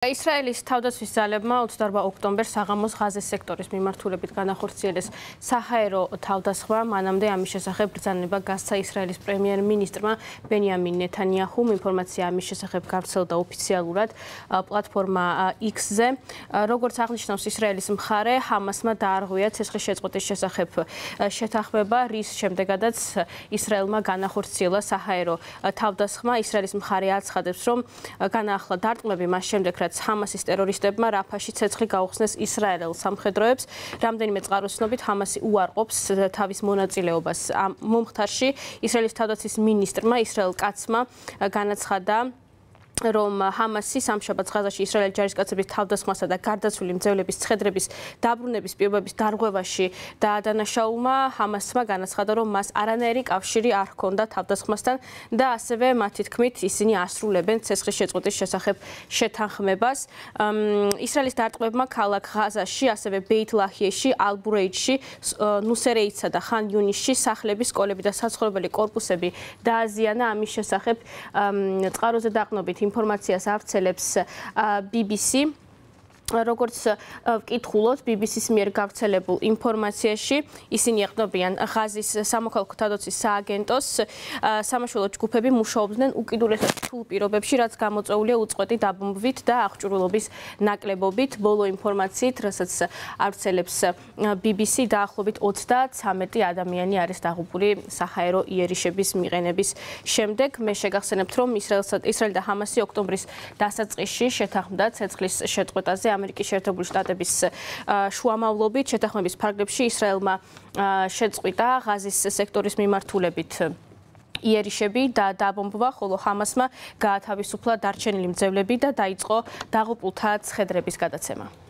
ისრაელის თავდაცვის ძალებმა 28 ოქტომბერს საღამოს ღაზის სექტორის მიმართულებით განახორციელეს საჰაერო თავდასხმა. მანამდე ამის შესახებ ბრძანება გასცა ისრაელის პრემიერ-მინისტრმა ბენიამინ ნეთანიაჰუმ. ინფორმაცია ამის შესახებ გავრცელდა ოფიციალურად პლატფორმა X-ზე. როგორც აღნიშნავს ისრაელის მხარე, ჰამასმა დაარღვია ცეცხლის შეწყვეტის შესახებ შეთანხმება, რის შემდეგაც ისრაელმა განახორციელა საჰაერო თავდასხმა. ისრაელის მხარე აცხადებს, რომ განაახლა დარტყმები მას შემდეგ, ჰამასის ტერორისტებმა რაფაში ცეცხლი გაუხსნეს ისრაელ სამხედროებს. რამდენიმე წყაროს ცნობით, ჰამასი უარყოფს თავის მონაწილეობას ამ მომხდარში. ისრაელის თავდაცვის მინისტრმა ისრაელ კაცმა განაცხადა, რომ ჰამასი სამშაბათს ღაზაში ისრაელის ჯარისკაცების თავდასხმასა და გარდაცვლილი მძევლების ცხედრების დაბრუნების პირობების დარღვევაში დაადანაშაულმა. ჰამასმა განაცხადა, რომ მას არანაირი კავშირი არ ჰქონდა თავდასხმასთან და ასევე მათი თქმით ისინი ასრულებენ ცეცხლის შეწყვეტის შესახებ შეთანხმებას. ისრაელის დარტყმებმა ქალაქ ღაზაში, ასევე ბეით-ლაჰიაში, ალ-ბურეიჯში, ნუსერეითსა და ხან იუნისში სახლები, სკოლები და საცხოვრებელი კორპუსები დააზიანა. ამის შესახებ წყაროზე დაყრდნობით ინფორმაციას ავრცელებს BBC. როგორც ვკითხულობთ BBC-ს მიერ გავრცელებულ ინფორმაციაში, ისინი ეყრდნობიან ღაზის სამოქალაქო თავდაცვის სააგენტოს. სამაშველო ჯგუფები მუშაობდნენ უკიდურესად რთულ პირობებში, რაც გამოწვეულია უწყვეტი დაბომბვით და აღჭურვილობის ნაკლებობით. ბოლო ინფორმაციით, რასაც ავრცელებს BBC, დაახლოებით 33 ადამიანი არის დაღუპული საჰაერო იერიშების მიყენების შემდეგ. მე შეგახსენებთ, რომ ისრაელი და ჰამასი ოქტომბრის დასაწყისში შეთანხმდა ცეცხლის შეწყვეტაზე. ამერიკის შეერთებული შტატების შუამავლობით შეთანხმების ფარგლებში ისრაელმა შეწყვიტა ღაზის სექტორის მიმართულებით იერიშები და დაბომბვა, ხოლო ჰამასმა გაათავისუფლა დარჩენილი მძევლები და დაიწყო დაღუპულთა ცხედრების გადაცემა.